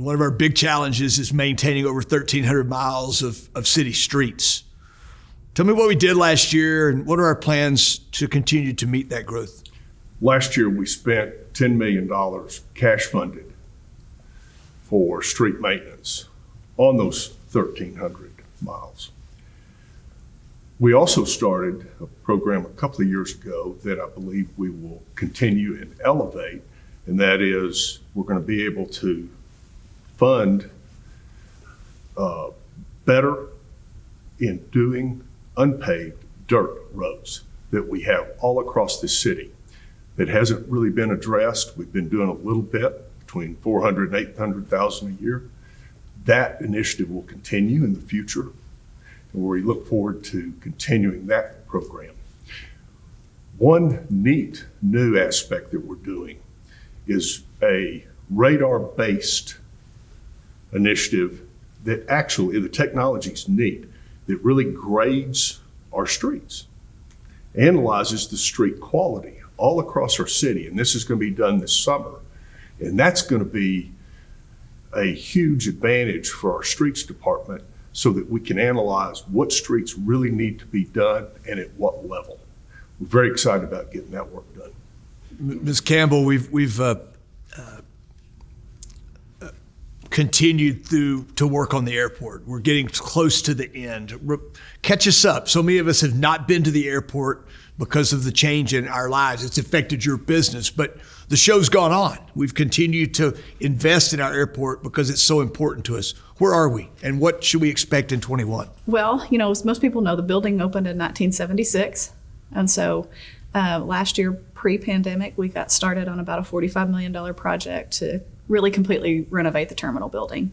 One of our big challenges is maintaining over 1,300 miles of city streets. Tell me what we did last year and what are our plans to continue to meet that growth? Last year, we spent $10 million cash funded for street maintenance on those 1,300 miles. We also started a program a couple of years ago that I believe we will continue and elevate, and that is we're going to be able to fund better in doing unpaved dirt roads that we have all across the city that hasn't really been addressed. We've been doing a little bit, between 400 and 800,000 a year. That initiative will continue in the future, and we look forward to continuing that program. One neat new aspect that we're doing is a radar-based initiative that actually, the technology's neat, that really grades our streets, analyzes the street quality all across our city, and this is going to be done this summer. And that's going to be a huge advantage for our streets department so that we can analyze what streets really need to be done and at what level. We're very excited about getting that work done. Ms. Campbell, we've continued to work on the airport. We're getting close to the end. Catch us up. So many of us have not been to the airport because of the change in our lives. It's affected your business, but the show's gone on. We've continued to invest in our airport because it's so important to us. Where are we, and what should we expect in 21? Well, as most people know, the building opened in 1976. And so last year, pre-pandemic, we got started on about a $45 million project to really completely renovate the terminal building.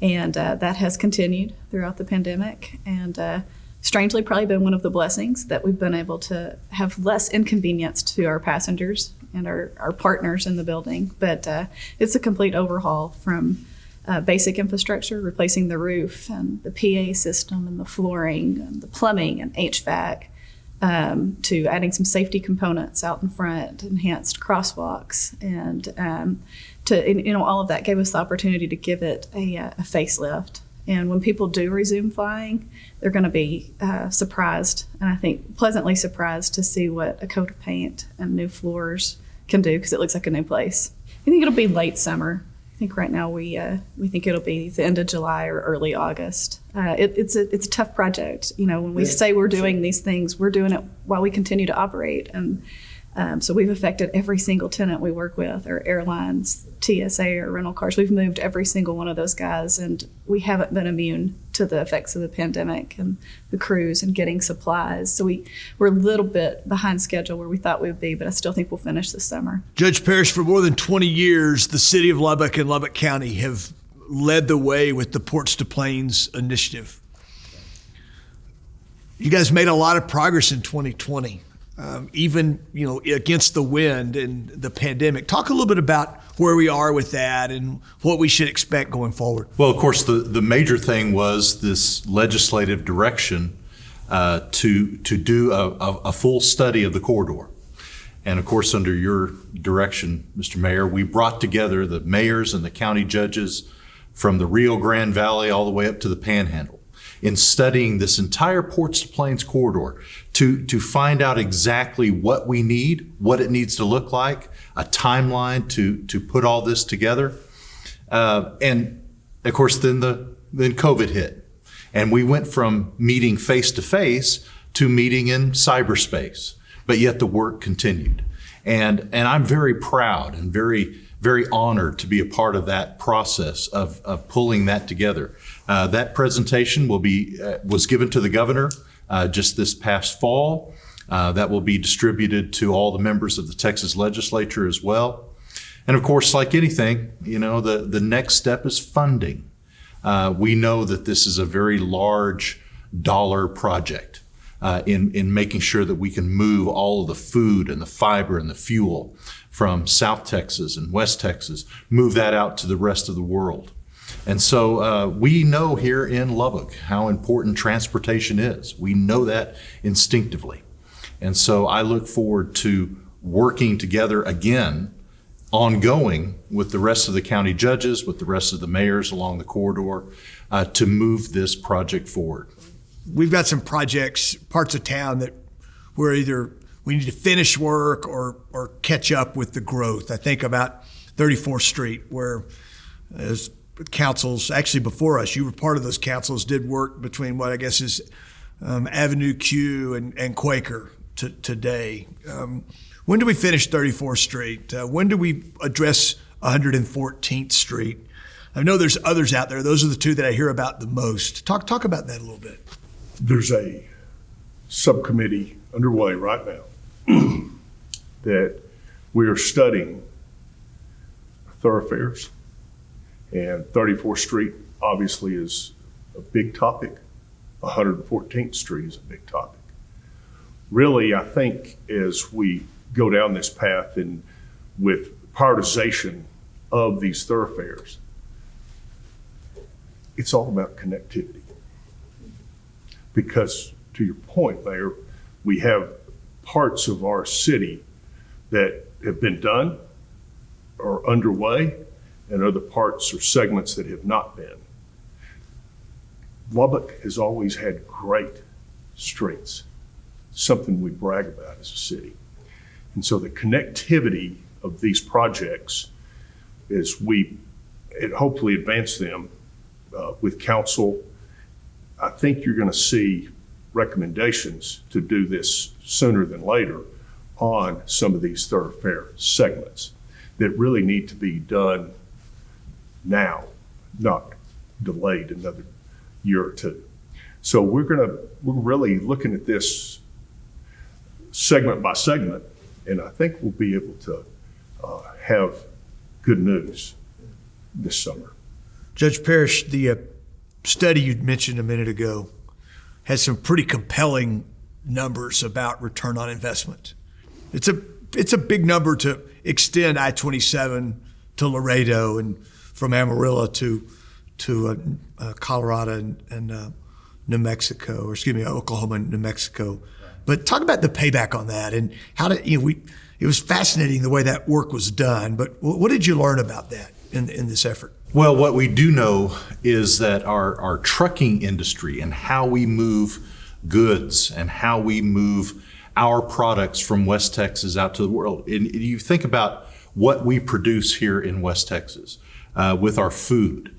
And that has continued throughout the pandemic. And strangely, probably been one of the blessings that we've been able to have less inconvenience to our passengers and our partners in the building. But it's a complete overhaul from basic infrastructure, replacing the roof and the PA system and the flooring and the plumbing and HVAC, to adding some safety components out in front, enhanced crosswalks, and all of that gave us the opportunity to give it a facelift. And when people do resume flying, they're going to be surprised, and I think pleasantly surprised to see what a coat of paint and new floors can do, because it looks like a new place. I think it'll be late summer. I think right now we think it'll be the end of July or early August. It's a tough project. When we say we're doing these things, we're doing it while we continue to operate. And so we've affected every single tenant we work with, or airlines, TSA, or rental cars. We've moved every single one of those guys, and we haven't been immune to the effects of the pandemic and the crews and getting supplies. So we're a little bit behind schedule where we thought we would be, but I still think we'll finish this summer. Judge Parrish, for more than 20 years, the city of Lubbock and Lubbock County have led the way with the Ports to Plains initiative. You guys made a lot of progress in 2020. Even against the wind and the pandemic. Talk a little bit about where we are with that and what we should expect going forward. Well, of course, the major thing was this legislative direction to do a full study of the corridor. And of course, under your direction, Mr. Mayor, we brought together the mayors and the county judges from the Rio Grande Valley all the way up to the Panhandle in studying this entire Ports to Plains corridor to find out exactly what we need, what it needs to look like, a timeline to put all this together. And of course, then COVID hit. And we went from meeting face to face to meeting in cyberspace, but yet the work continued. And I'm very proud and very, very honored to be a part of that process of pulling that together. That presentation was given to the governor just this past fall. That will be distributed to all the members of the Texas legislature as well. And of course, like anything, the next step is funding. We know that this is a very large dollar project in making sure that we can move all of the food and the fiber and the fuel from South Texas and West Texas, move that out to the rest of the world. And so we know here in Lubbock how important transportation is. We know that instinctively. And so I look forward to working together again ongoing with the rest of the county judges, with the rest of the mayors along the corridor, to move this project forward. We've got some projects, parts of town that we're either we need to finish work or catch up with the growth. I think about 34th Street, where as councils, actually before us, you were part of those councils, did work between what I guess is Avenue Q and Quaker today. When do we finish 34th Street? When do we address 114th Street? I know there's others out there. Those are the two that I hear about the most. Talk about that a little bit. There's a subcommittee underway right now that we are studying thoroughfares, and 34th Street obviously is a big topic. 114th Street is a big topic. Really, I think as we go down this path and with prioritization of these thoroughfares, it's all about connectivity. Because to your point, Mayor, we have parts of our city that have been done or underway, and other parts or segments that have not been. Lubbock has always had great strengths, something we brag about as a city. And so the connectivity of these projects, as we hopefully advance them with council, I think you're going to see recommendations to do this sooner than later on some of these thoroughfare segments that really need to be done now, not delayed another year or two. So we're really looking at this segment by segment, and I think we'll be able to have good news this summer. Judge Parrish, the study you mentioned a minute ago has some pretty compelling numbers about return on investment. It's a big number to extend I-27 to Laredo and from Amarillo to Colorado and New Mexico, or excuse me, Oklahoma and New Mexico. But talk about the payback on that and how it was fascinating the way that work was done. But what did you learn about that in this effort? Well, what we do know is that our trucking industry and how we move goods and how we move our products from West Texas out to the world. And you think about what we produce here in West Texas with our food.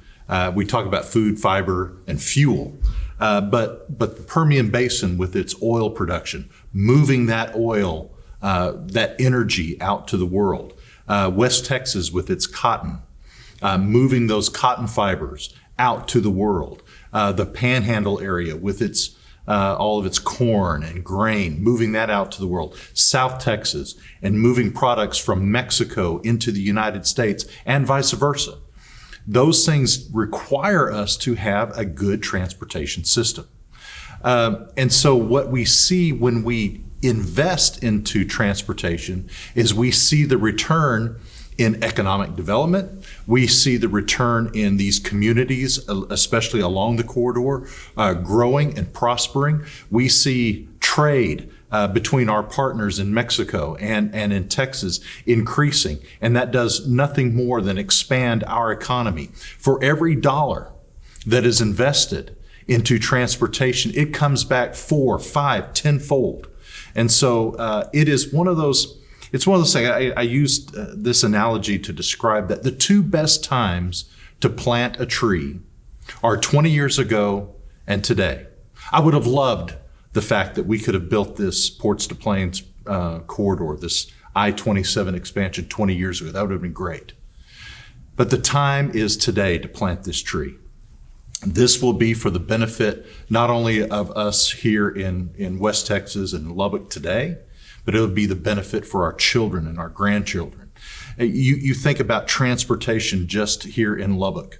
We talk about food, fiber, and fuel. But the Permian Basin with its oil production, moving that oil, that energy out to the world. West Texas with its cotton, moving those cotton fibers out to the world. The Panhandle area with its all of its corn and grain, moving that out to the world. South Texas, and moving products from Mexico into the United States and vice versa. Those things require us to have a good transportation system. And so what we see when we invest into transportation is we see the return in economic development. We see the return in these communities, especially along the corridor, growing and prospering. We see trade between our partners in Mexico and in Texas increasing, and that does nothing more than expand our economy. For every dollar that is invested into transportation, it comes back 4, 5, 10-fold. And so it is one of those. It's one of those things. I used this analogy to describe that the two best times to plant a tree are 20 years ago and today. I would have loved the fact that we could have built this Ports to Plains corridor, this I-27 expansion 20 years ago. That would have been great. But the time is today to plant this tree. This will be for the benefit not only of us here in West Texas and Lubbock today, but it'll be the benefit for our children and our grandchildren. You think about transportation just here in Lubbock.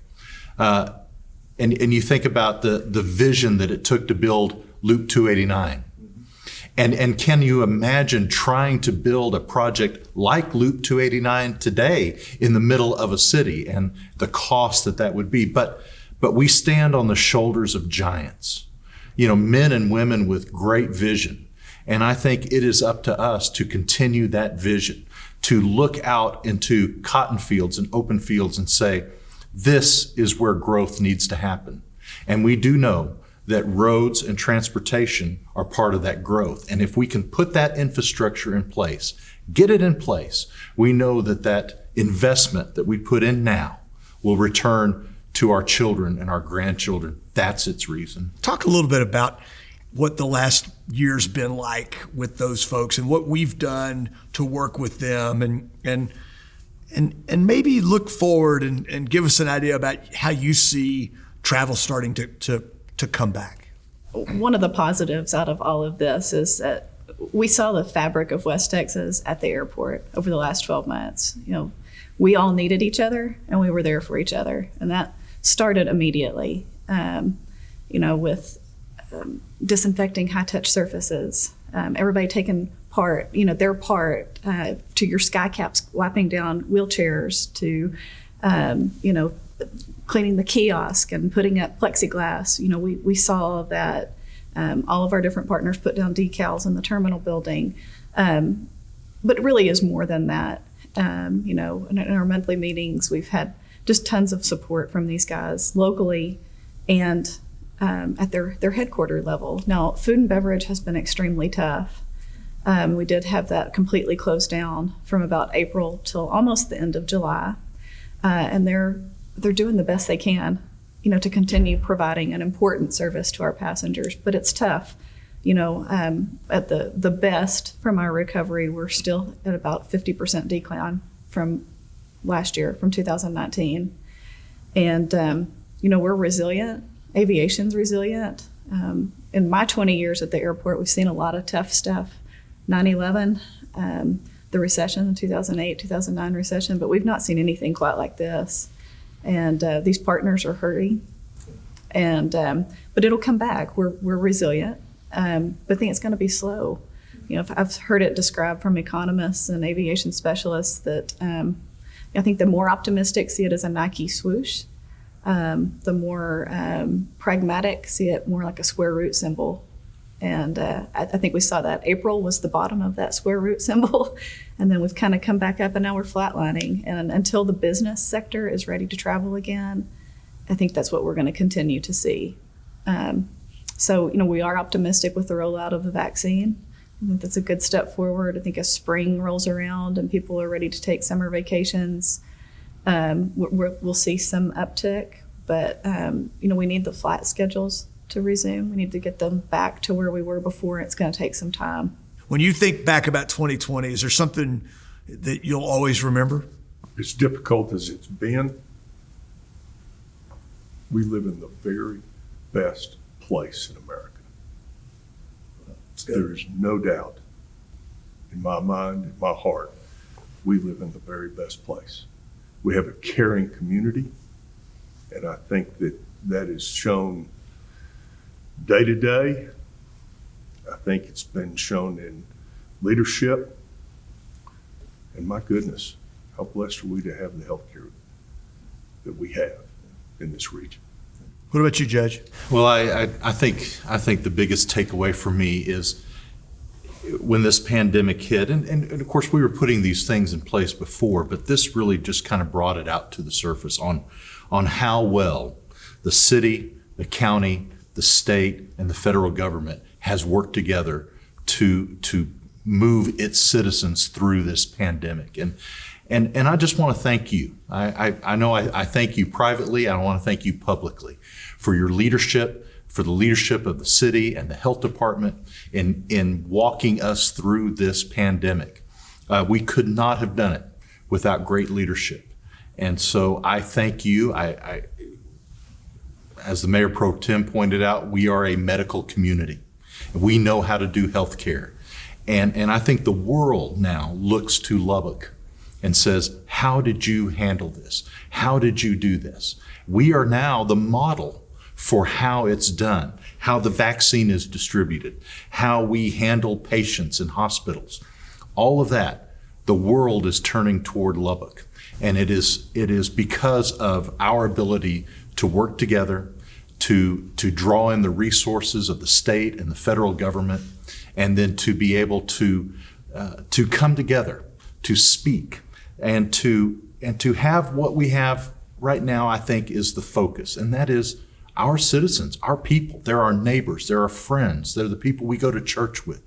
And you think about the vision that it took to build Loop 289. And can you imagine trying to build a project like Loop 289 today in the middle of a city and the cost that would be? But we stand on the shoulders of giants, men and women with great vision. And I think it is up to us to continue that vision, to look out into cotton fields and open fields and say, this is where growth needs to happen. And we do know that roads and transportation are part of that growth. And if we can put that infrastructure in place, get it in place, we know that that investment that we put in now will return to our children and our grandchildren. That's its reason. Talk a little bit about what the last year's been like with those folks and what we've done to work with them, and maybe look forward and give us an idea about how you see travel starting to come back. One of the positives out of all of this is that we saw the fabric of West Texas at the airport over the last 12 months. You know, we all needed each other and we were there for each other. And that started immediately, with disinfecting high-touch surfaces, everybody taking part, their part, to your sky caps, wiping down wheelchairs, to, cleaning the kiosk and putting up plexiglass. We saw that all of our different partners put down decals in the terminal building. But it really is more than that. In our monthly meetings, we've had just tons of support from these guys locally and at their headquarter level. Now, food and beverage has been extremely tough. We did have that completely closed down from about April till almost the end of July. And they're doing the best they can, to continue providing an important service to our passengers. But it's tough. At the best from our recovery, we're still at about 50% decline from last year, from 2019. And, we're resilient. Aviation's resilient. In my 20 years at the airport, we've seen a lot of tough stuff. 9/11, the recession, the 2008, 2009 recession, but we've not seen anything quite like this. And these partners are hurting. And but it'll come back. We're resilient. But I think it's going to be slow. I've heard it described from economists and aviation specialists that I think the more optimistic see it as a Nike swoosh. The more pragmatic see it more like a square root symbol. And I think we saw that April was the bottom of that square root symbol. And then we've kind of come back up and now we're flatlining. And until the business sector is ready to travel again, I think that's what we're going to continue to see. So, we are optimistic with the rollout of the vaccine. I think that's a good step forward. I think as spring rolls around and people are ready to take summer vacations, we'll see some uptick. But, we need the flight schedules to resume. We need to get them back to where we were before. It's going to take some time. When you think back about 2020, is there something that you'll always remember? As difficult as it's been, we live in the very best place in America. There is no doubt in my mind, in my heart, we live in the very best place. We have a caring community, and I think that is shown day to day. I think it's been shown in leadership, and my goodness, how blessed are we to have the healthcare that we have in this region. What about you, Judge? Well, I think the biggest takeaway for me is when this pandemic hit, and of course we were putting these things in place before, but this really just kind of brought it out to the surface on how well the city, the county, the state, and the federal government has worked together to move its citizens through this pandemic. And I just want to thank you. I know I thank you privately. I want to thank you publicly for your leadership, for the leadership of the city and the health department in walking us through this pandemic. We could not have done it without great leadership. And so I thank you. As the Mayor Pro Tem pointed out, we are a medical community. We know how to do health care. And I think the world now looks to Lubbock and says, how did you handle this? How did you do this? We are now the model for how it's done, how the vaccine is distributed, how we handle patients in hospitals. All of that, the world is turning toward Lubbock. And it is because of our ability to work together, to draw in the resources of the state and the federal government, and then to be able to come together to speak and to have what we have right now, I think, is the focus, and that is our citizens, our people. They're our neighbors, they're our friends, they're the people we go to church with.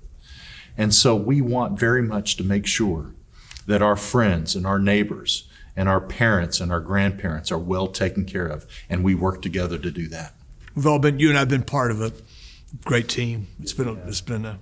And so we want very much to make sure that our friends and our neighbors and our parents and our grandparents are well taken care of, and we work together to do that. You and I have been part of a great team. It's been a,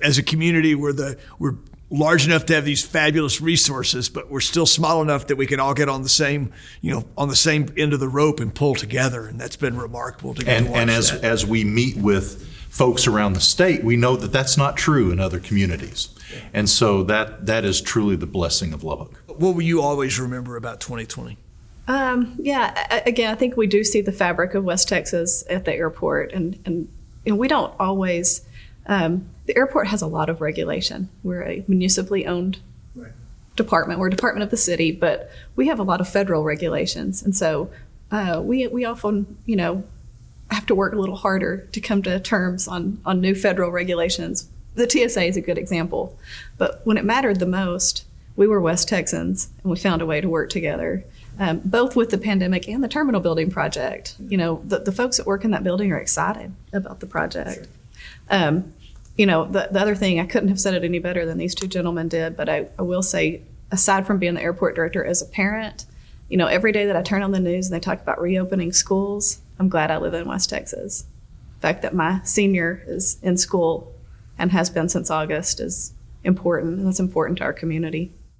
as a community, we're large enough to have these fabulous resources, but we're still small enough that we can all get on the same end of the rope and pull together. And that's been remarkable to get to watch And that. as we meet with folks around the state, we know that that's not true in other communities. And so that is truly the blessing of Lubbock. What will you always remember about 2020? Again, I think we do see the fabric of West Texas at the airport, and we don't always. The airport has a lot of regulation. We're a municipally owned department. We're a department of the city, but we have a lot of federal regulations, and so we often, have to work a little harder to come to terms on new federal regulations. The TSA is a good example, but when it mattered the most, we were West Texans, and we found a way to work together. Both with the pandemic and the terminal building project. The folks that work in that building are excited about the project. Sure. The other thing, I couldn't have said it any better than these two gentlemen did, but I will say, aside from being the airport director, as a parent, every day that I turn on the news and they talk about reopening schools, I'm glad I live in West Texas. The fact that my senior is in school and has been since August is important, and it's important to our community.